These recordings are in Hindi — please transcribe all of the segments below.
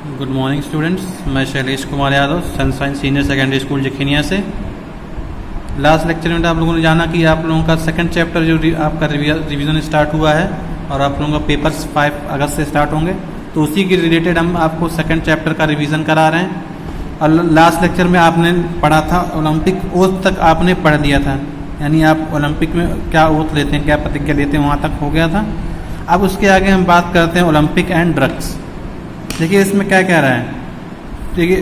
गुड मॉर्निंग स्टूडेंट्स, मैं Shailesh Kumar Yadav sunshine senior secondary school Jakhaniya से। लास्ट लेक्चर में आप लोगों ने जाना कि आप लोगों का सेकंड चैप्टर जो आपका रिवीजन स्टार्ट हुआ है और आप लोगों का पेपर्स 5 अगस्त से स्टार्ट होंगे, तो उसी के रिलेटेड हम आपको सेकंड चैप्टर का रिवीजन करा रहे हैं। और लास्ट लेक्चर में आपने पढ़ा था ओलंपिक ओथ तक आपने पढ़ लिया था, यानी आप ओलंपिक में क्या ओथ लेते हैं, क्या प्रतिज्ञा लेते हैं, वहाँ तक हो गया था। अब उसके आगे हम बात करते हैं ओलंपिक एंड ड्रग्स। देखिए इसमें क्या कह रहा है, देखिए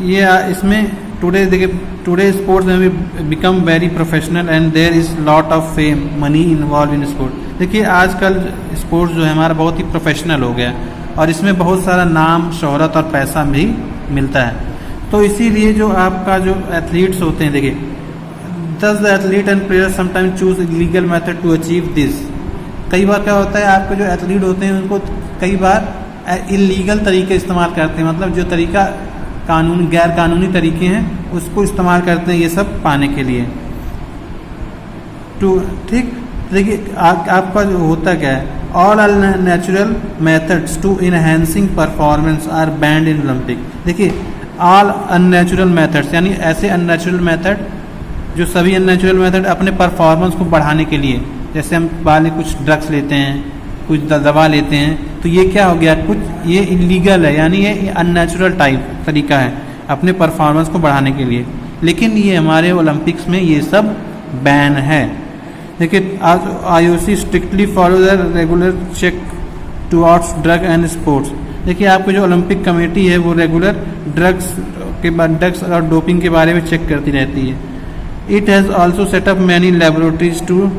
ये इसमें टुडे स्पोर्ट्स में भी become very professional and there is lot of fame money involve in sport. देखिए आजकल स्पोर्ट्स जो है हमारा बहुत ही प्रोफेशनल हो गया और इसमें बहुत सारा नाम, शोहरत और पैसा भी मिलता है। तो इसीलिए जो आपका जो एथलीट्स होते हैं, देखिए thus the athlete and player sometime choose illegal method to achieve this. कई बार क्या होता है, आपके जो एथलीट होते हैं उनको कई बार इलीगल तरीके इस्तेमाल करते हैं, मतलब जो तरीका गैर कानूनी तरीके हैं उसको इस्तेमाल करते हैं ये सब पाने के लिए। ठीक, देखिए आपका जो होता क्या है, all unnatural methods to enhancing performance are banned in Olympic. देखिए ऑल अननेचुरल मेथड्स यानी ऐसे अननेचुरल मेथड, जो सभी अननेचुरल मेथड अपने परफॉर्मेंस को बढ़ाने के लिए, जैसे हम वाले कुछ ड्रग्स लेते हैं, कुछ दवा लेते हैं, तो ये क्या हो गया, कुछ ये इलीगल है, यानी ये अननेचुरल टाइप तरीका है अपने परफॉर्मेंस को बढ़ाने के लिए। लेकिन ये हमारे ओलंपिक्स में ये सब बैन है। देखिए IOC strictly follow the regular check towards drug and sports. देखिए आपकी जो ओलंपिक कमेटी है वो रेगुलर ड्रग्स और डोपिंग के बारे में चेक करती रहती है। It has also set up many laboratories to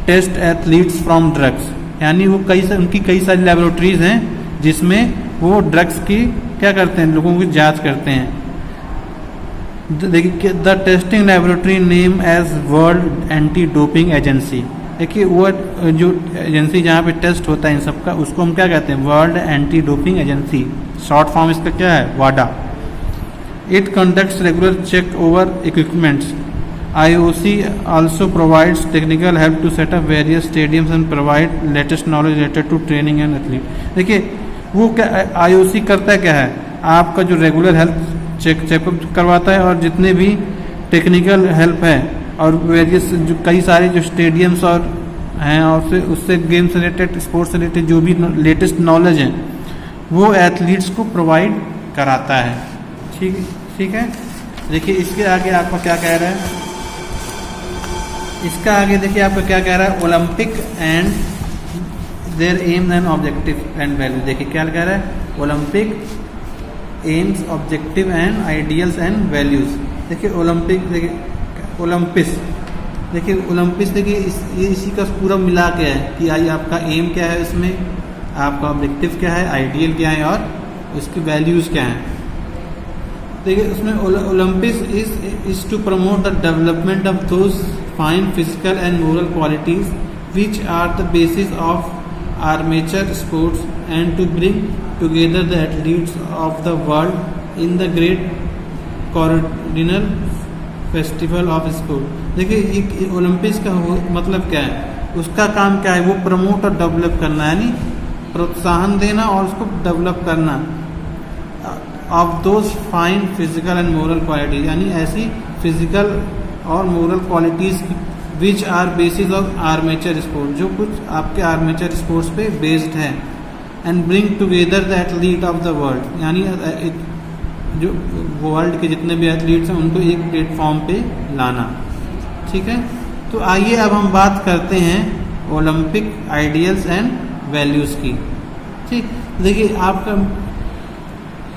test athletes from drugs, यानी वो उनकी कई सारी लेबोरेटरीज हैं जिसमें वो ड्रग्स की क्या करते हैं, लोगों की जांच करते हैं। देखिए the testing laboratory name as world anti doping agency. देखिए वो जो एजेंसी जहाँ पे टेस्ट होता है इन सब का, उसको हम क्या कहते हैं, world anti doping agency. Short form इसका क्या है, वाडा। It conducts regular check over equipments. IOC also provides technical help to set up various stadiums and provide latest knowledge related to training and athlete। देखिए वो क्या IOC करता है, क्या है, आपका जो रेगुलर हेल्थ चेकअप करवाता है और जितने भी टेक्निकल हेल्प है और वेरियस जो कई सारे जो स्टेडियम्स और हैं और उससे गेम से रिलेटेड, स्पोर्ट्स से रिलेटेड जो भी लेटेस्ट नॉलेज है वो एथलीट्स को प्रोवाइड कराता है। ठीक है। देखिए इसके आगे आपका क्या कह रहा है, इसका आगे देखिए आपका क्या कह रहा है, Olympic and their aims and objective and value. देखिए क्या कह रहा है, Olympic aims, objective and ideals and values. देखिए ओलंपिक, देखिए ओलंपिस, देखिए ओलंपिस, देखिए इसी का पूरा मिला के है कि आई आपका एम क्या है, इसमें आपका ऑब्जेक्टिव क्या है, आइडियल क्या है और उसकी वैल्यूज क्या है। देखिए उसमें Olympism is to promote the development of those fine physical and moral qualities which are the basis of armature sports and to bring together the athletes of the world in the great coordinal festival of sport। देखिए ओलंपिक्स का मतलब क्या है, उसका काम क्या है, वो प्रमोट और डेवलप करना, यानी प्रोत्साहन देना और उसको डेवलप करना of those fine physical and moral qualities, यानी ऐसी फिजिकल और moral qualities which are basis of amateur sport, जो कुछ आपके आर्मेचर स्पोर्ट्स पे बेस्ड है। And bring together the athlete of the world, यानी जो वर्ल्ड के जितने भी एथलीट्स हैं उनको एक प्लेटफॉर्म पे लाना। ठीक है, तो आइए अब हम बात करते हैं ओलंपिक आइडियल्स एंड वैल्यूज़ की। ठीक, देखिए आपका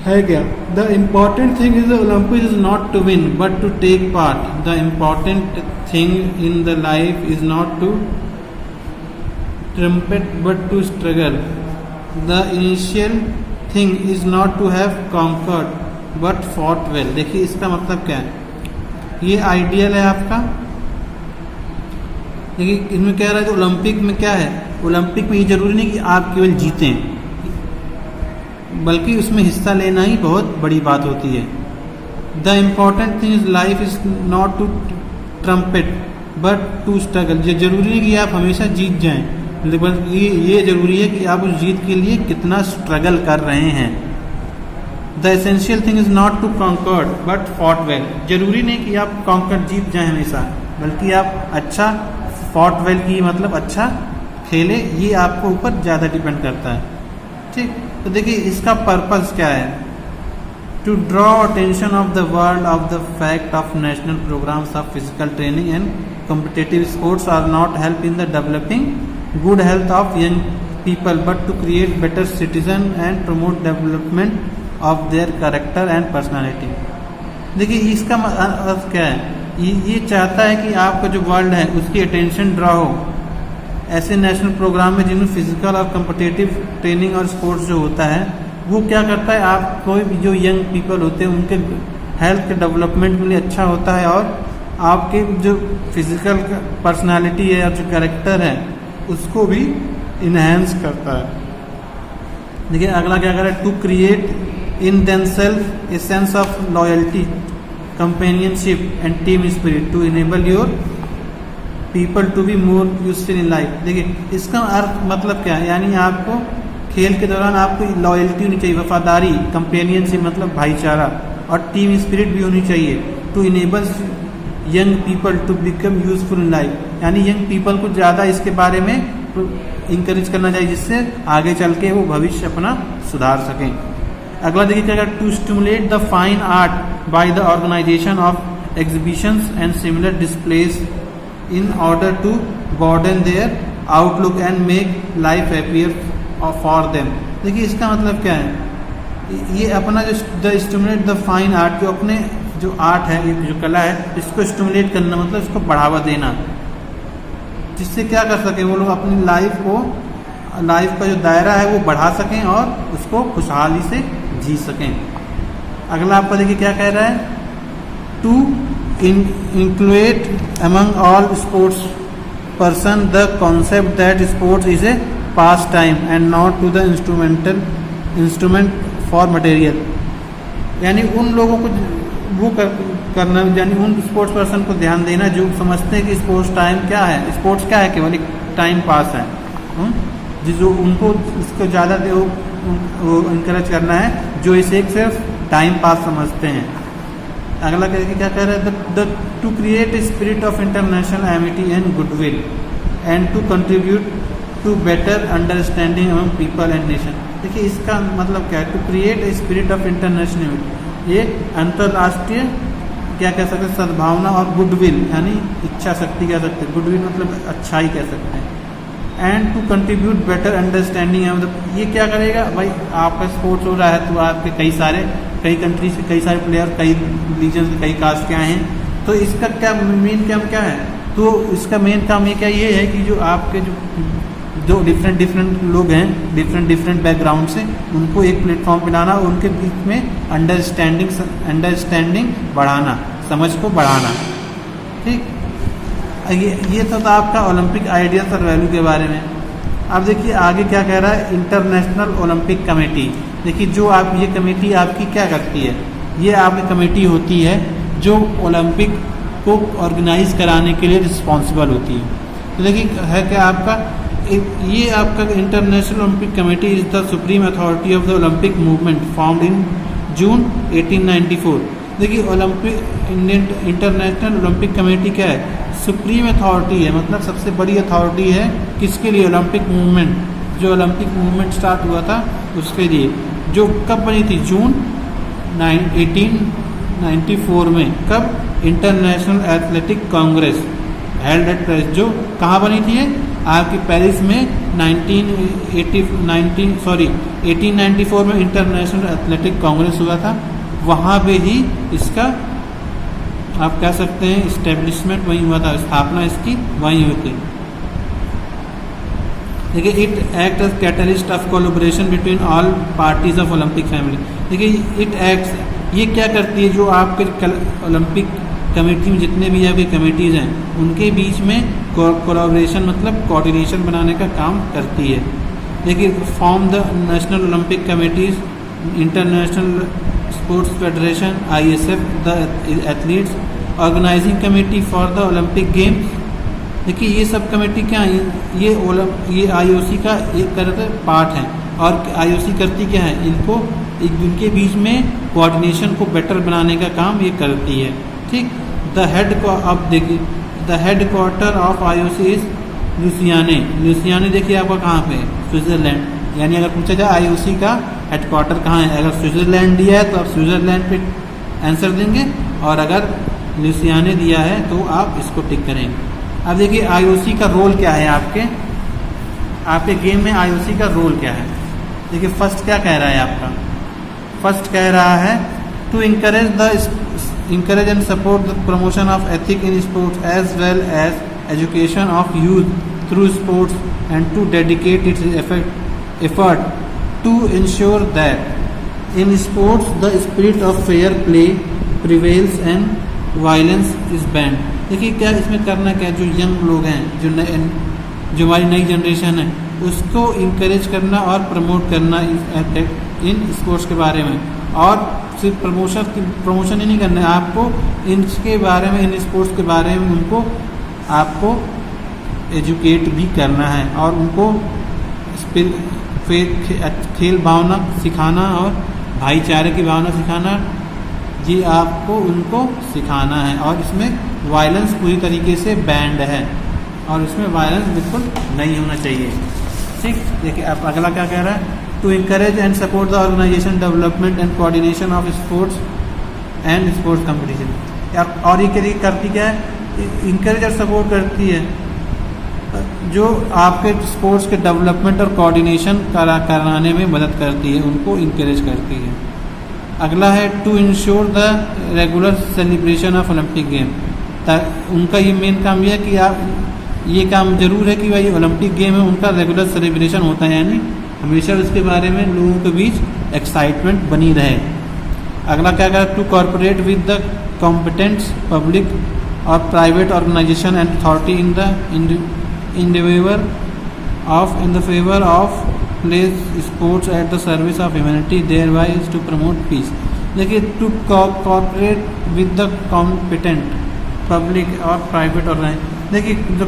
है क्या, the important thing is Olympic is not to win but to take part. The important thing in the life is not to trumpet but to struggle. The initial thing is not to have conquered but fought well. देखिए इसका मतलब क्या है, ये आइडियल है आपका। देखिए इनमें कह रहा है कि ओलंपिक में क्या है, ओलंपिक में ये जरूरी नहीं कि आप केवल जीतें, बल्कि उसमें हिस्सा लेना ही बहुत बड़ी बात होती है। The important thing is life is not to trumpet but to struggle. ये जरूरी नहीं कि आप हमेशा जीत जाएं, लेकिन ये जरूरी है कि आप उस जीत के लिए कितना स्ट्रगल कर रहे हैं। The essential thing is not to conquered but fought well. जरूरी नहीं कि आप कॉन्कर्ड जीत जाए हमेशा, बल्कि आप अच्छा फॉट वेल की मतलब अच्छा खेले, ये आपको ऊपर ज़्यादा डिपेंड करता है। ठीक, तो देखिए इसका पर्पस क्या है, to draw attention of the world of the fact of national programmes of physical training and competitive sports are not help in the developing good health of young people but to create better citizen and promote development of their character and personality. देखिए इसका अर्थ क्या है, ये चाहता है कि आपका जो वर्ल्ड है उसकी अटेंशन ड्रॉ हो ऐसे नेशनल प्रोग्राम में जिनमें फिजिकल और कॉम्पिटिटिव ट्रेनिंग और स्पोर्ट्स जो होता है वो क्या करता है, आप कोई भी जो यंग पीपल होते हैं उनके हेल्थ के डेवलपमेंट के लिए अच्छा होता है और आपके जो फिजिकल पर्सनालिटी है और जो कैरेक्टर है उसको भी इन्हेंस करता है। देखिए अगला क्या कर रहा है, to create in themselves a sense of loyalty companionship and team spirit to enable your people to be more useful in life. देखिए इसका अर्थ मतलब क्या है, यानी आपको खेल के दौरान आपको लॉयल्टी होनी चाहिए, वफादारी, कंपेनियनशिप मतलब भाईचारा, और टीम स्पिरिट भी होनी चाहिए। To enable young people to become useful in life, यानी यंग पीपल को ज़्यादा इसके बारे में इंकरेज करना चाहिए जिससे आगे चल के वो भविष्य अपना सुधार सकें। अगला देखिए क्या, to stimulate the fine art by the organisation of exhibitions and similar displays in order to broaden their outlook and make life happier for them. देखिए इसका मतलब क्या है, ये अपना जो the stimulate the fine art, जो अपने जो आर्ट है, ये जो कला है, इसको स्टिमुलेट करना मतलब इसको बढ़ावा देना, जिससे क्या कर सकें वो लोग अपनी लाइफ का जो दायरा है वो बढ़ा सकें और उसको खुशहाली से जी सकें। अगला आपका देखिए क्या कह रहा है, to include among all sports person the concept that sports is a pastime and not to the instrument for material. यानी उन लोगों को वो करना, यानी उन स्पोर्ट्स पर्सन को ध्यान देना जो समझते हैं कि स्पोर्ट्स टाइम क्या है, स्पोर्ट्स क्या है, केवल एक टाइम पास है, जो उनको इसको ज़्यादा वो इंकरेज करना है जो इसे एक सिर्फ टाइम पास समझते हैं। अगला क्या कह रहा है, to create a spirit of international amity and goodwill and to contribute to better understanding among people and nation. देखिए इसका मतलब क्या है, to create a spirit of international, ये अंतर्राष्ट्रीय क्या कह सकते हैं, सद्भावना और गुडविल यानी इच्छा शक्ति कह सकते हैं, गुडविल मतलब अच्छाई कह सकते हैं, and to contribute better understanding. मतलब ये क्या करेगा भाई, आपका स्पोर्ट्स हो रहा है तो आपके कई कंट्रीज के कई सारे प्लेयर, कई रिलीजन के, कई कास्ट के आए हैं, तो इसका क्या मेन काम क्या है, तो इसका मेन काम ये है कि जो आपके जो डिफरेंट लोग हैं डिफरेंट बैकग्राउंड से, उनको एक प्लेटफॉर्म पे लाना, उनके बीच में अंडरस्टैंडिंग बढ़ाना, समझ को बढ़ाना। ठीक, ये तो था आपका ओलंपिक आइडियाज और वैल्यू के बारे में। अब देखिए आगे क्या कह रहा है, इंटरनेशनल ओलंपिक कमेटी। देखिए जो आप ये कमेटी आपकी क्या करती है, ये आपकी कमेटी होती है जो ओलंपिक को ऑर्गेनाइज कराने के लिए रिस्पॉन्सिबल होती है। तो देखिए है क्या आपका, ये आपका international Olympic committee is the supreme authority of the Olympic movement formed in June 1894। देखिए इंटरनेशनल ओलंपिक कमेटी क्या है, सुप्रीम अथॉरिटी है, मतलब सबसे बड़ी अथॉरिटी है किसके लिए, ओलंपिक मूवमेंट, जो ओलंपिक मूवमेंट स्टार्ट हुआ था उसके लिए, जो कब बनी थी, जून 1894 में। कब, international athletic Congress held at Paris, जो कहाँ बनी थी आपकी पेरिस में 1894 में इंटरनेशनल एथलेटिक कांग्रेस हुआ था, वहाँ पे ही इसका आप कह सकते हैं इस्टेब्लिशमेंट वहीं हुआ था, स्थापना इसकी वहीं हुई थी। देखिए it act as catalyst of collaboration between all parties of Olympic family. देखिए इट एक्ट्स, ये क्या करती है, जो आपके ओलंपिक कमेटी में जितने भी आपकी कमेटीज़ हैं उनके बीच में कोलैबोरेशन मतलब कोऑर्डिनेशन बनाने का काम करती है। देखिए form the national Olympic committees, international sports federation ISF, the athletes organising committee for the Olympic games. देखिए ये सब कमेटी क्या है, ये IOC का एक तरह से पार्ट है, और IOC करती क्या है, इनको इनके बीच में कोऑर्डिनेशन को बेटर बनाने का काम ये करती है। ठीक, the head quarter of IOC is Lausanne. Lausanne देखिए आपका कहाँ पे, स्विट्जरलैंड। यानी अगर पूछा जाए आईओसी का हेडक्वार्टर कहाँ है, अगर स्विट्जरलैंड दिया है तो आप स्विट्जरलैंड पे आंसर देंगे, और अगर लुसियाने दिया है तो आप इसको टिक करेंगे। अब देखिए आईओसी का रोल क्या है आपके गेम में, आईओसी का रोल क्या है। देखिए फर्स्ट क्या कह रहा है आपका, फर्स्ट कह रहा है to encourage and support the promotion of ethics in sports as well as education of youth through sports, and to dedicate its effort to ensure that in sports the spirit of fair play prevails and violence is banned। देखिए क्या इसमें करना क्या, जो यंग लोग हैं, जो हमारी नई जनरेशन है, उसको इंकरेज करना और प्रमोट करना इन स्पोर्ट्स के बारे में। और सिर्फ प्रमोशन ही नहीं करना है आपको, इनके बारे में, इन स्पोर्ट्स के बारे में उनको आपको एजुकेट भी करना है, और उनको खेल भावना सिखाना और भाईचारे की भावना सिखाना, ये आपको उनको सिखाना है। और इसमें वायलेंस पूरी तरीके से बैंड है, और इसमें वायलेंस बिल्कुल नहीं होना चाहिए। ठीक, देखिए अब अगला क्या कह रहा है, to encourage and support the organisation development and coordination of sports and sports competition. और ये करती क्या है, इंकरेज और सपोर्ट करती है जो आपके स्पोर्ट्स के डेवलपमेंट और कोऑर्डिनेशन कराने में मदद करती है, उनको इंकरेज करती है। अगला है to ensure the regular celebration of Olympic game. उनका ये मेन काम यह है कि आप ये काम जरूर है कि भाई ओलंपिक गेम है उनका रेगुलर सेलिब्रेशन होता है, यानी हमेशा उसके बारे में लोगों के बीच एक्साइटमेंट बनी रहे। अगला क्या करें, to corporate with the competents public और private organisation and authority in the favour of place sports at the service of humanity thereby is to promote peace. देखिए to corporate with the competent public और प्राइवेट ऑर्गेनाइजेशन, देखिए जो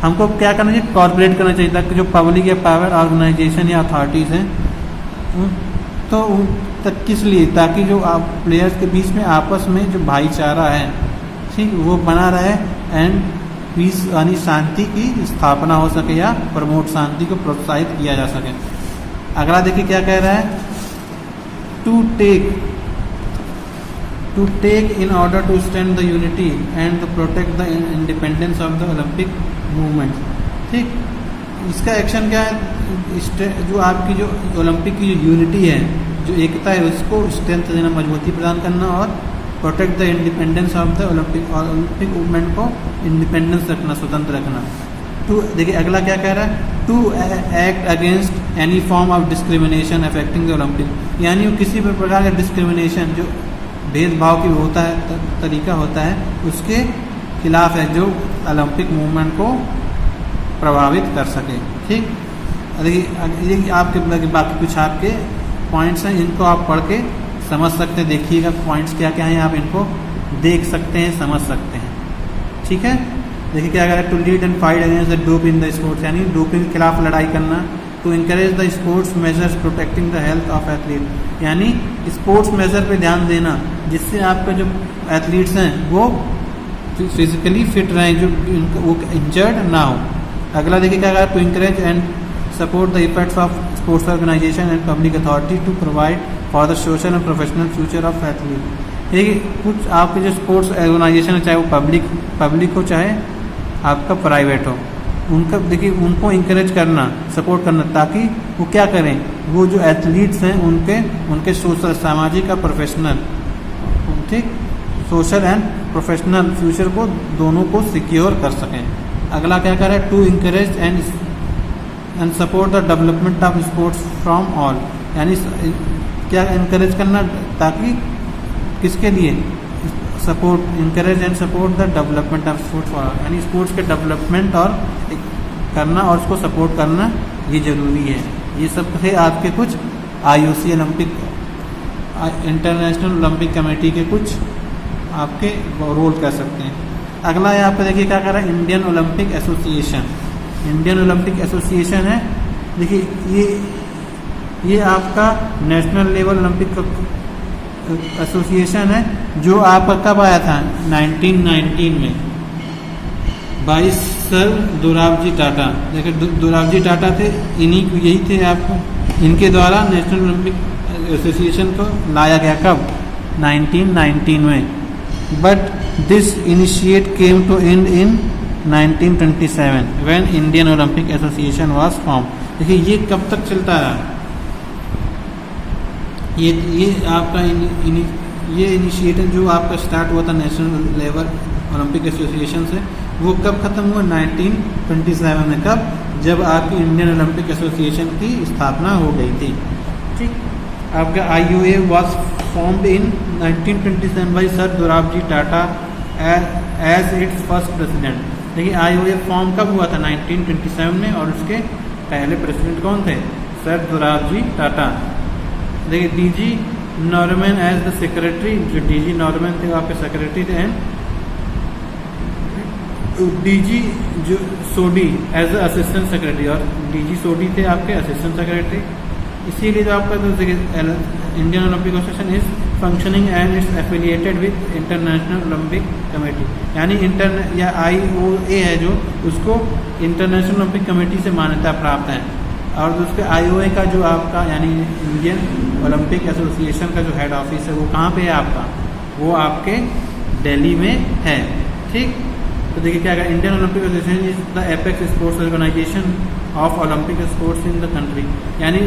हमको क्या करना चाहिए, कॉर्पोरेट करना चाहिए, ताकि जो पब्लिक या प्राइवेट ऑर्गेनाइजेशन या अथॉरिटीज़ हैं तो उन तक किस लिए, ताकि जो आप प्लेयर्स के बीच में आपस में जो भाईचारा है, ठीक, वो बना रहे, एंड पीस यानी शांति की स्थापना हो सके, या प्रमोट शांति को प्रोत्साहित किया जा सके। अगला देखिए क्या कह रहा है, to take in order to stand the unity and to protect the independence of the Olympic movement. ठीक, इसका एक्शन क्या है, जो आपकी जो ओलंपिक की जो यूनिटी है, जो एकता है, उसको स्ट्रेंथ देना, मजबूती प्रदान करना, और protect the independence of the Olympic movement को इंडिपेंडेंस रखना, स्वतंत्र रखना। टू देखिए अगला क्या कह रहा है, to act against any form of discrimination affecting the Olympic. यानी वो किसी भी प्रकार का डिस्क्रिमिनेशन, जो भेदभाव की होता है तरीका होता है, उसके खिलाफ है, जो ओलंपिक मूवमेंट को प्रभावित कर सके। ठीक, देखिए आपके बाकी कुछ आपके पॉइंट्स हैं, इनको आप पढ़ के समझ सकते हैं। देखिएगा पॉइंट्स क्या क्या हैं, आप इनको देख सकते हैं, समझ सकते हैं। ठीक है, देखिए क्या कह रहा है, to lead and fight against the dope in the sports, यानी डोपिंग के खिलाफ लड़ाई करना। To encourage the sports measures protecting the health of athlete, यानी स्पोर्ट्स मेजर पे ध्यान देना, जिससे आपके जो एथलीट्स हैं वो फिजिकली फिट रहें, जो वो इंजर्ड ना हो। अगला देखिए क्या कह रहा है, to encourage and support the efforts of sports organisation and public authority to provide for the social and professional future of athlete. देखिए कुछ आपके जो स्पोर्ट्स ऑर्गेनाइजेशन है, चाहे वो पब्लिक हो चाहे आपका प्राइवेट हो, उनका देखिए उनको इंकरेज करना, सपोर्ट करना, ताकि वो क्या करें, वो जो एथलीट्स हैं उनके सोशल, सामाजिक और प्रोफेशनल, ठीक, सोशल एंड प्रोफेशनल फ्यूचर को दोनों को सिक्योर कर सकें। अगला क्या कर रहा है, to encourage and support the development of sports from all, यानी क्या इंकरेज करना, ताकि किसके लिए, support, encourage and support the development of sports for all, यानी स्पोर्ट्स के डेवलपमेंट और करना और उसको सपोर्ट करना ये ज़रूरी है। ये सब थे आपके कुछ IOC Olympic, international Olympic committee के कुछ आपके रोल कह सकते हैं। अगला है आपका, देखिए क्या कर रहा है, Indian Olympic association. Indian Olympic association है, देखिए ये आपका नेशनल लेवल ओलंपिक एसोसिएशन है जो आपका कब आया था 1919 में बाई सर दोराबजी टाटा। देखिए दोराबजी टाटा थे, यही थे आपको, इनके द्वारा नेशनल ओलंपिक एसोसिएशन को लाया गया कब 1919 में। But this initiate came to end in 1927 when Indian Olympic association was form. देखिए ये कब तक चलता रहा, ये आपका ये इनिशिएटिव जो आपका स्टार्ट हुआ था नेशनल लेवल ओलंपिक एसोसिएशन से, वो कब खत्म हुआ 1927 में। कब? जब आपकी इंडियन ओलंपिक एसोसिएशन की स्थापना हो गई थी। ठीक, आपका IOA was formed in 1927 by sir Dorabji Tata as its first president. देखिए IOA फॉर्म कब हुआ था 1927 में, और उसके पहले प्रेसिडेंट कौन थे? सर दोराबजी टाटा। देखिए DG Norman as the secretary, जो DG नॉर्मन थे वो आपके सेक्रेटरी थे, एंड DG जो Sodhi as the assistant secretary, और DG सोडी थे आपके असिस्टेंट सेक्रेटरी। इसीलिए जो आपका Indian Olympic association is functioning and it's affiliated with international Olympic committee, यानी या IOA है जो, उसको इंटरनेशनल ओलंपिक कमेटी से मान्यता प्राप्त है। और उसके IOA का जो आपका यानी इंडियन ओलंपिक एसोसिएशन का जो हेड ऑफिस है वो कहाँ पे है आपका? वो आपके दिल्ली में है। ठीक, तो देखिए क्या है, Indian Olympic association is the apex sports organisation of Olympic sports in the country. यानी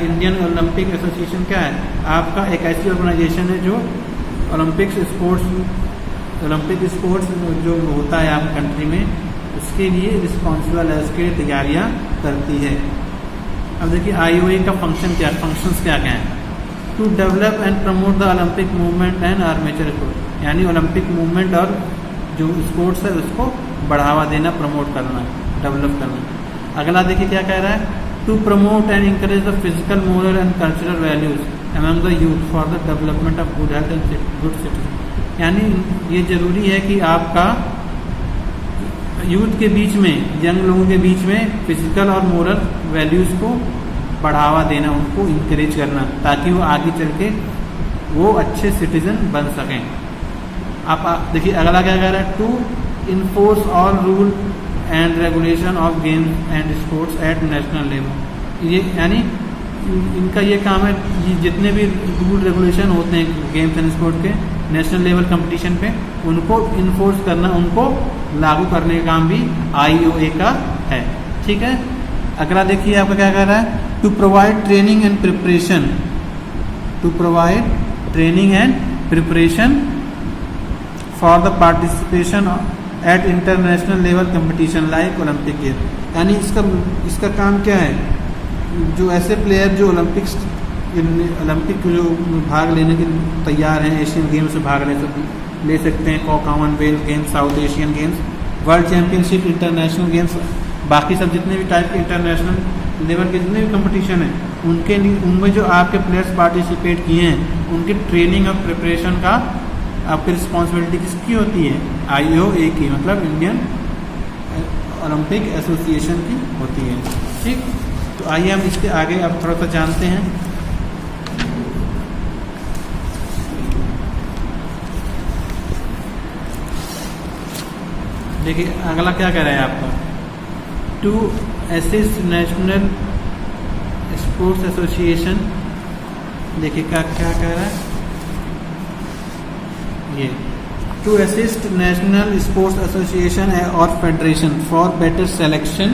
इंडियन ओलंपिक एसोसिएशन क्या है? आपका एक ऐसी ऑर्गेनाइजेशन है जो ओलंपिक स्पोर्ट्स जो होता है आपकी कंट्री में, उसके लिए रिस्पॉन्सिबल है, उसके लिए तैयारियाँ करती है। अब देखिए IOA का फंक्शंस क्या हैं? To develop and promote the Olympic movement and amateur sport, यानी ओलंपिक मूवमेंट और जो स्पोर्ट्स है उसको बढ़ावा देना, प्रमोट करना, डेवलप करना। अगला देखिए क्या कह रहा है? To promote and encourage the physical, moral and cultural values among the youth for the development of good health and good citizen. यानी ये जरूरी है कि आपका यूथ के बीच में, यंग लोगों के बीच में फिजिकल और मोरल वैल्यूज़ को बढ़ावा देना, उनको इंकरेज करना, ताकि वो आगे चल के वो अच्छे सिटीजन बन सकें। आप देखिए अगला क्या कह रहा है? To enforce all rule and regulation of games and sports at national level. ये यानी इनका ये काम है, ये जितने भी रूल रेगुलेशन होते हैं गेम्स एंड स्पोर्ट्स के नेशनल लेवल कंपटीशन पे, उनको इन्फोर्स करना, उनको लागू करने का काम भी IOA का है। ठीक है, अगला देखिए आपका क्या कह रहा है? To provide training and preparation, to provide training and preparation for the participation at international level competition like Olympic game. यानी इसका काम क्या है? जो ऐसे प्लेयर जो ओलंपिक जो भाग लेने के तैयार हैं, एशियन गेम्स में भाग ले सकते हैं, Commonwealth games, south Asian games, world championship, international games, बाकी सब जितने भी टाइप के इंटरनेशनल लेवल के जितने भी कंपटीशन हैं, उनमें जो आपके प्लेयर्स पार्टिसिपेट किए हैं, उनकी ट्रेनिंग और प्रिपरेशन का आपकी रिस्पॉन्सिबिलिटी किसकी होती है? IOA की, मतलब इंडियन ओलंपिक एसोसिएशन की होती है। ठीक, तो आइए हम इसके आगे अब थोड़ा सा जानते हैं। देखिए अगला क्या कह रहा है आपका? To assist national sports association. देखिए क्या कह रहा है ये? To assist national sports association और federation for better selection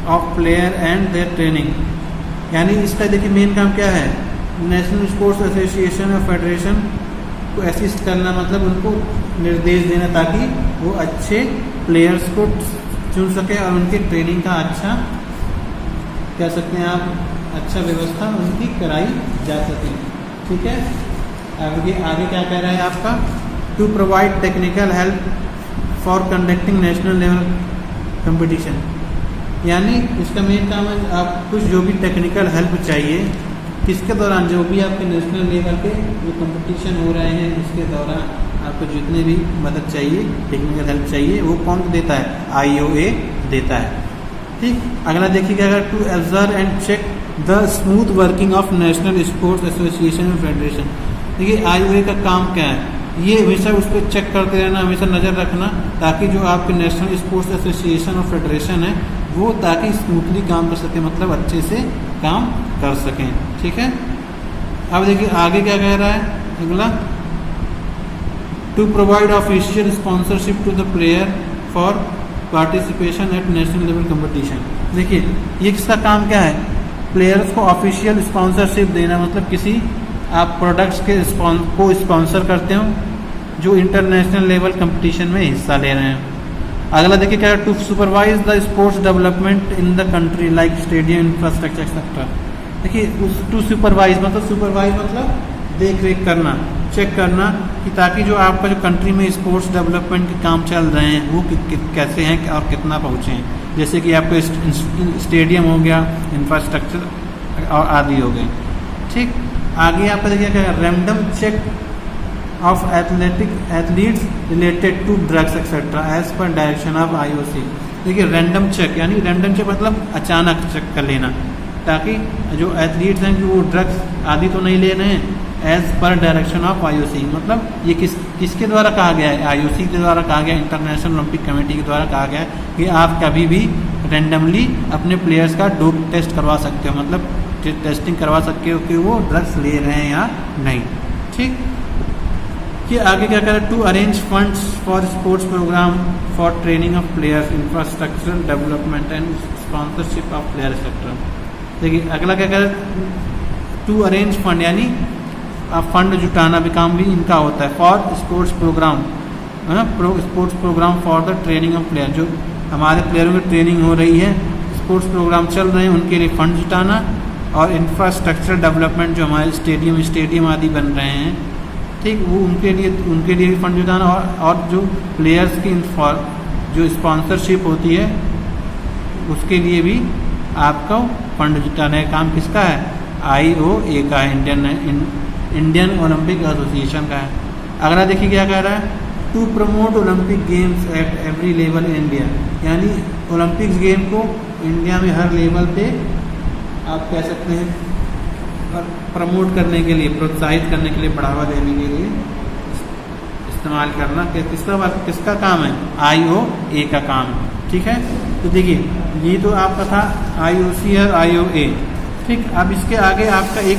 of player and their training. यानी इसका देखिए मेन काम क्या है? नेशनल स्पोर्ट्स एसोसिएशन और फेडरेशन को असिस्ट करना, मतलब उनको निर्देश देना ताकि वो अच्छे प्लेयर्स को चुन सके और उनकी ट्रेनिंग का अच्छा, कह सकते हैं आप, अच्छा व्यवस्था उनकी कराई जा सके। ठीक है, आगे क्या कह रहा है आपका? To provide technical help for conducting national level competition. यानी इसका मेन काम है आप कुछ जो भी टेक्निकल हेल्प चाहिए किसके दौरान, जो भी आपके नेशनल लेवल पे जो कंपटीशन हो रहे हैं इसके दौरान आपको जितने भी मदद चाहिए, टेक्निकल हेल्प चाहिए, वो कौन देता है? IOA देता है। ठीक, अगला देखिएगा, अगर to observe and check the smooth working of national sports association and federation. देखिए IOA का काम क्या है, ये हमेशा उस पर चेक करते रहना, हमेशा नज़र रखना, ताकि जो आपके नेशनल स्पोर्ट्स एसोसिएशन और फेडरेशन है वो ताकि स्मूथली काम कर सके, मतलब अच्छे से काम कर सकें। ठीक है, अब देखिए आगे क्या कह रहा है अगला, to provide official sponsorship to the player for participation at national level competition. देखिए ये किसका काम क्या है, प्लेयर्स को ऑफिशियल स्पॉन्सरशिप देना, मतलब किसी आप प्रोडक्ट्स के को स्पॉन्सर करते हो जो इंटरनेशनल लेवल कंपटीशन में हिस्सा ले रहे हैं। अगला देखिए क्या है, to supervise the sports development in the country like stadium infrastructure etcetera. देखिए टू सुपरवाइज मतलब देख रेख करना, चेक करना कि ताकि जो आपका जो कंट्री में स्पोर्ट्स डेवलपमेंट के काम चल रहे हैं वो कैसे हैं और कितना पहुँचे हैं। जैसे कि आपको स्टेडियम हो गया, इंफ्रास्ट्रक्चर और आदि हो गए। ठीक, आगे आपका देखिए क्या है, random check of athletes related to drugs etcetera as per direction of IOC। देखिए रैंडम चेक, यानी रैंडम चेक मतलब अचानक चेक कर लेना, ताकि जो एथलीट्स हैं कि वो ड्रग्स आदि तो नहीं ले रहे हैं, as per direction of IOC। मतलब ये किसके द्वारा कहा गया है, IOC के द्वारा कहा गया, इंटरनेशनल ओलंपिक कमेटी के द्वारा कहा गया है कि आप कभी भी रैंडमली अपने प्लेयर्स का डोप टेस्ट करवा सकते हो, मतलब टेस्टिंग करवा सकते हो कि वो ड्रग्स ले रहे हैं या नहीं। ठीक, कि आगे क्या करें, to arrange funds for sports programme for training of players, infrastructural development and sponsorship of player sector. देखिए अगला क्या करें, टू अरेंज फंड, यानी फंड जुटाना भी काम भी इनका होता है, for sports programme, sports programme for the training of player. जो हमारे प्लेयरों की ट्रेनिंग हो रही है, स्पोर्ट्स प्रोग्राम चल रहे हैं, उनके लिए फंड जुटाना, और इंफ्रास्ट्रक्चर डेवलपमेंट जो हमारे स्टेडियम आदि बन रहे हैं, ठीक, वो उनके लिए भी फंड जुटाना, और जो प्लेयर्स की जो स्पॉन्सरशिप होती है उसके लिए भी आपको फंड जुटाने का काम किसका है, IOA का, इंडियन ओलंपिक एसोसिएशन का है। अगला देखिए क्या कह रहा है, to promote Olympic games at every level in India, यानी ओलंपिक्स गेम को इंडिया में हर लेवल पे आप कह सकते हैं प्रमोट करने के लिए, प्रोत्साहित करने के लिए, बढ़ावा देने के लिए इस्तेमाल करना किसका काम है, IOA का काम है। ठीक है, तो देखिए ये तो आपका था IOC और IOA। ठीक, अब इसके आगे आपका एक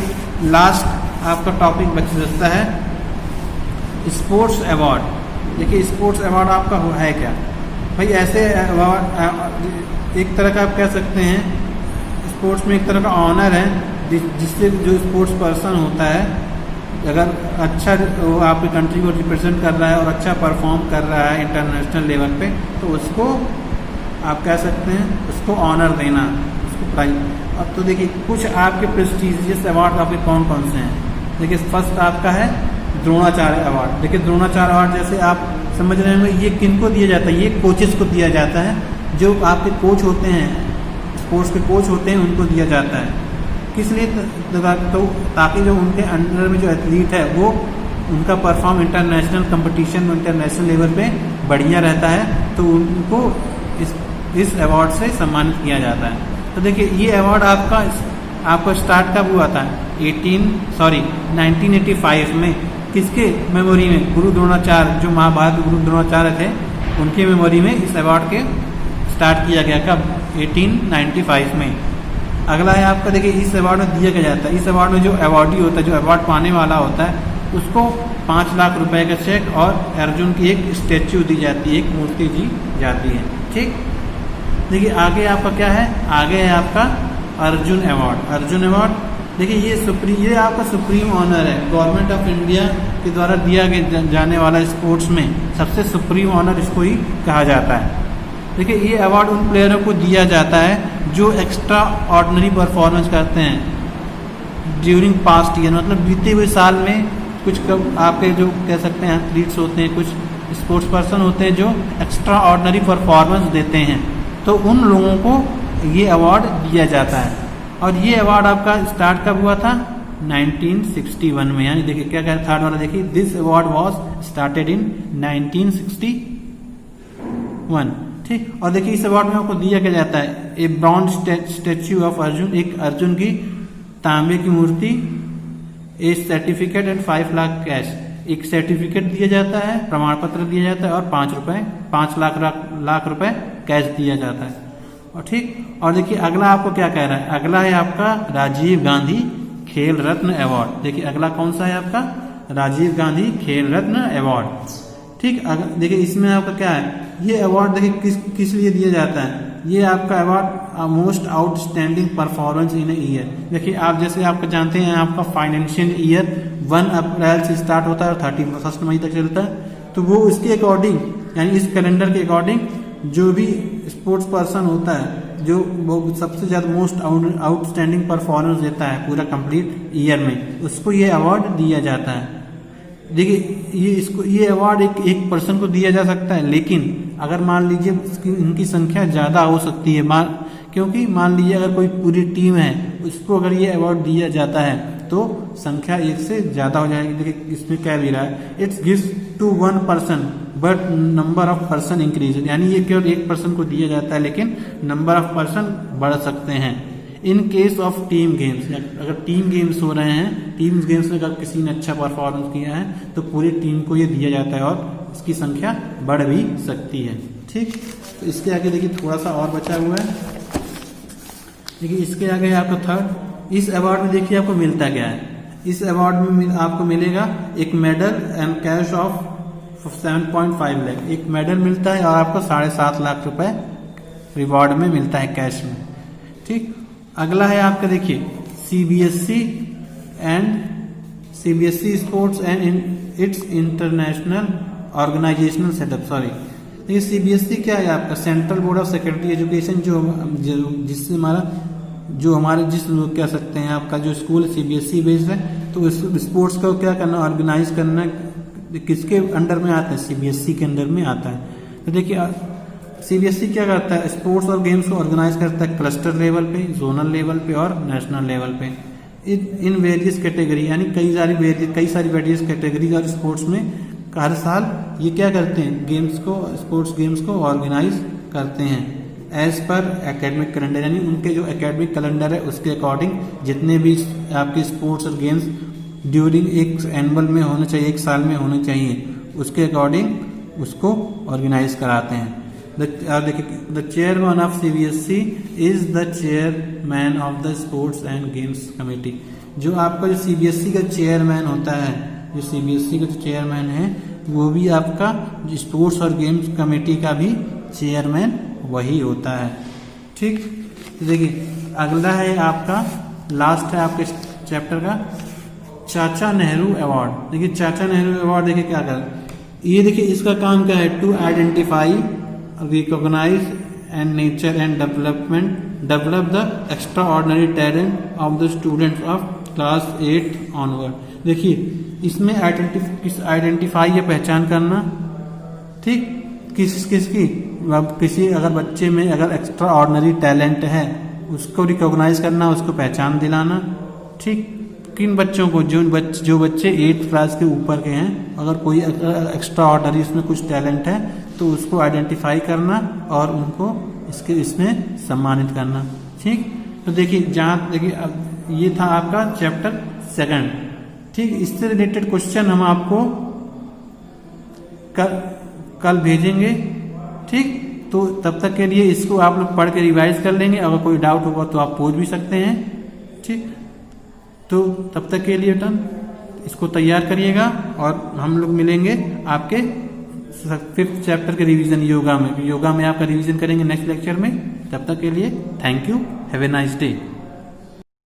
लास्ट आपका टॉपिक बचता है स्पोर्ट्स अवार्ड। देखिए स्पोर्ट्स अवार्ड आपका है क्या भाई, ऐसे अवार्ड एक तरह का आप कह सकते हैं, स्पोर्ट्स में एक तरह का ऑनर है जिससे जो स्पोर्ट्स पर्सन होता है, अगर अच्छा वो आपकी कंट्री को रिप्रेजेंट कर रहा है और अच्छा परफॉर्म कर रहा है इंटरनेशनल लेवल पे, तो उसको आप कह सकते हैं उसको ऑनर देना, उसको प्राइज। अब तो देखिए कुछ आपके प्रेस्टीजियस अवार्ड आपके कौन कौन से हैं। देखिए फर्स्ट आपका है द्रोणाचार्य अवार्ड। देखिए द्रोणाचार्य अवार्ड जैसे आप समझ रहे हैं, ये किनको दिया जाता है, ये कोचेस को दिया जाता है, जो आपके कोच होते हैं, स्पोर्ट्स के कोच होते हैं, उनको दिया जाता है। किस लिए, तो ताकि जो उनके अंडर में जो एथलीट है वो उनका परफॉर्म इंटरनेशनल कंपटीशन में इंटरनेशनल लेवल पे बढ़िया रहता है, तो उनको इस अवार्ड से सम्मानित किया जाता है। तो देखिए ये अवार्ड आपका स्टार्ट कब हुआ था, 1985 में। किसके मेमोरी में, गुरु द्रोणाचार्य, जो महाभारत गुरु द्रोणाचार्य थे, उनके मेमोरी में इस अवार्ड के स्टार्ट किया गया। कब, 1895 में। अगला है आपका, देखिए इस अवार्ड में दिया गया जाता है, इस अवार्ड में जो अवार्डी होता है, जो अवार्ड पाने वाला होता है, उसको 5 लाख रुपए का चेक और अर्जुन की एक स्टैच्यू दी जाती है, एक मूर्ति दी जाती है। ठीक, देखिए आगे आपका क्या है, आगे है आपका अर्जुन अवार्ड। अर्जुन अवार्ड देखिए ये आपका सुप्रीम ऑनर है, गवर्नमेंट ऑफ इंडिया के द्वारा दिया जाने वाला स्पोर्ट्स में सबसे सुप्रीम ऑनर इसको ही कहा जाता है। देखिए ये अवार्ड उन प्लेयरों को दिया जाता है जो एक्स्ट्रा ऑर्डिनरी परफॉर्मेंस करते हैं ड्यूरिंग पास्ट ईयर, मतलब बीते हुए साल में। कुछ आपके जो कह सकते हैं एथलीट्स होते हैं, कुछ स्पोर्ट्स पर्सन होते हैं जो एक्स्ट्रा ऑर्डिनरी परफॉर्मेंस देते हैं, तो उन लोगों को ये अवार्ड दिया जाता है। और ये अवार्ड आपका स्टार्ट कब हुआ था, 1961 में। यानी देखिए क्या कह रहा है थर्ड वाला, देखिए this award was started in 1961। ठीक, और देखिए इस अवार्ड में आपको दिया क्या जाता है, ए ब्रॉन्ज स्टैच्यू ऑफ अर्जुन, एक अर्जुन की तांबे की मूर्ति, A certificate and 5 lakh cash. एक सर्टिफिकेट दिया जाता है, प्रमाण पत्र दिया जाता है और 5 लाख रुपए कैश दिया जाता है। और ठीक, और देखिए अगला आपको क्या कह रहा है, अगला है आपका राजीव गांधी खेल रत्न अवार्ड। देखिए अगला कौन सा है आपका, राजीव गांधी खेल रत्न अवार्ड। ठीक, देखिए इसमें आपका क्या है, ये अवार्ड देखिए किस लिए दिया जाता है, ये आपका award most outstanding performance in year. देखिए आप जैसे आपको जानते हैं आपका फाइनेंशियल ईयर 1 अप्रैल से स्टार्ट होता है और 31 मई तक चलता है, तो वो उसके अकॉर्डिंग यानी इस कैलेंडर के अकॉर्डिंग जो भी स्पोर्ट्स पर्सन होता है जो वो सबसे ज्यादा मोस्ट आउटस्टैंडिंग परफॉर्मेंस देता है पूरा कंप्लीट ईयर में, उसको ये अवार्ड दिया जाता है। देखिए ये अवार्ड एक पर्सन को दिया जा सकता है, लेकिन अगर मान लीजिए इनकी संख्या ज्यादा हो सकती है, क्योंकि मान लीजिए अगर कोई पूरी टीम है उसको अगर ये अवार्ड दिया जाता है तो संख्या एक से ज्यादा हो जाएगी। देखिए इसमें क्या लिख रहा है, it's gives to 1 person but number of person increase, यानी ये केवल एक पर्सन को दिया जाता है लेकिन नंबर ऑफ पर्सन बढ़ सकते हैं। In case of team games, अगर टीम गेम्स हो रहे हैं, टीम गेम्स में अगर किसी ने अच्छा परफॉर्मेंस किया है तो पूरी टीम को ये दिया जाता है और इसकी संख्या बढ़ भी सकती है। ठीक, तो इसके आगे देखिए थोड़ा सा और बचा हुआ है। देखिए इसके आगे आपका थर्ड, इस अवार्ड में देखिए आपको मिलता क्या है। इस अवार्ड में आपको मिलेगा एक medal and cash of 7.5 lakh, एक मेडल मिलता है और आपको 7.5 लाख रुपए रिवॉर्ड में मिलता है कैश में। ठीक, अगला है आपका देखिए CBSE sports and its international organisational setup. Sorry, देखिए सीबीएसई क्या है आपका, central board of secondary education, जिससे हमारे जिस लोग कह सकते हैं आपका जो स्कूल सीबीएसई बेस्ड है, तो इस स्पोर्ट्स को क्या करना, ऑर्गेनाइज करना किसके अंडर में आता है, सीबीएसई के अंडर में आता है। तो देखिए सीबीएसई क्या करता है, स्पोर्ट्स और गेम्स को ऑर्गेनाइज करता है क्लस्टर लेवल पे, जोनल लेवल पे और नेशनल लेवल पे इन वेरियस कैटेगरी, यानी कई सारी वेरियस कैटेगरी और स्पोर्ट्स में हर साल ये क्या करते हैं, स्पोर्ट्स गेम्स को ऑर्गेनाइज करते हैं एज पर एकेडमिक कैलेंडर, यानी उनके जो एकेडमिक कैलेंडर है उसके अकॉर्डिंग जितने भी आपके स्पोर्ट्स और गेम्स ड्यूरिंग एक एनुअल में होने चाहिए, एक साल में होने चाहिए, उसके अकॉर्डिंग उसको ऑर्गेनाइज कराते हैं। देखिए the chairman of CBSE is the chairman of the sports and games committee. जो आपका जो सीबीएसई का चेयरमैन होता है, जो सीबीएसई का जो चेयरमैन है वो भी आपका स्पोर्ट्स और गेम्स कमेटी का भी चेयरमैन वही होता है। ठीक, तो देखिए अगला है आपका लास्ट है आपके चैप्टर का चाचा नेहरू अवार्ड। देखिए चाचा नेहरू अवार्ड देखिए क्या कर, ये देखिए इसका काम क्या है, to identify recognise and nature and develop the extraordinary talent of the students of class 8 onward. देखिए इसमें आइडेंटिफाई या पहचान करना, ठीक, किसी अगर बच्चे में अगर एक्स्ट्रा ऑर्डिनरी टैलेंट है उसको रिकॉग्नाइज करना, उसको पहचान दिलाना। ठीक, किन बच्चों को, जो बच्चे 8th क्लास के ऊपर के हैं, अगर कोई एक्स्ट्रा ऑर्डिनरी इसमें कुछ टैलेंट है तो उसको आइडेंटिफाई करना और उनको इसमें सम्मानित करना। ठीक, तो देखिए ये था आपका चैप्टर 2। ठीक, इससे रिलेटेड क्वेश्चन हम आपको कल भेजेंगे। ठीक, तो तब तक के लिए इसको आप लोग पढ़ के रिवाइज कर लेंगे, अगर कोई डाउट होगा तो आप पूछ भी सकते हैं। ठीक, तो तब तक के लिए इसको तैयार करिएगा और हम लोग मिलेंगे आपके 5th चैप्टर के रिवीजन योगा में आपका रिवीजन करेंगे नेक्स्ट लेक्चर में। तब तक के लिए thank you, have a nice day.